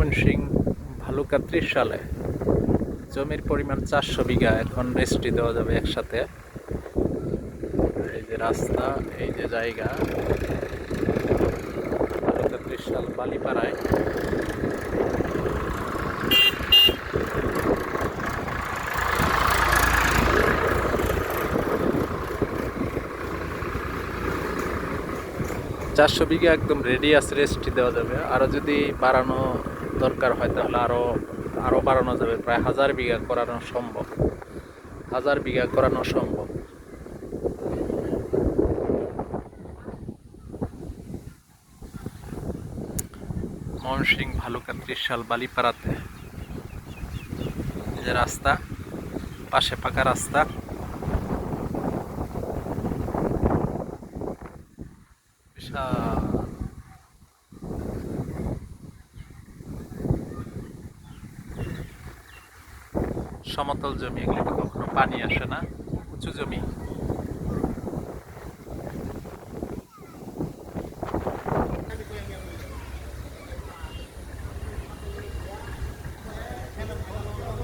ময়মনসিংহ ভালুকা ত্রিশালে জমির পরিমাণ 400 বিঘা। এখন রেজিস্ট্রি দেওয়া যাবে একসাথে। এই যে রাস্তা, এই যে জায়গা, ভালুকা ত্রিশাল বালিপাড়ায়। চারশো বিঘা একদম রেডি আছে, রেজিস্ট্রি দেওয়া যাবে। আরও যদি বাড়ানো দরকার হয় তাহলে আরও বাড়ানো যাবে। প্রায় 1000 বিঘা করানো সম্ভব, 1000 বিঘা করানো সম্ভব। ময়মনসিংহ ভালুকা ত্রিশাল বালিপাড়াতে এই যে রাস্তা, পাশে পাকা রাস্তা। বিশাল সমতল জমি, এগুলো কখনো পানি আসে না, উঁচু জমি।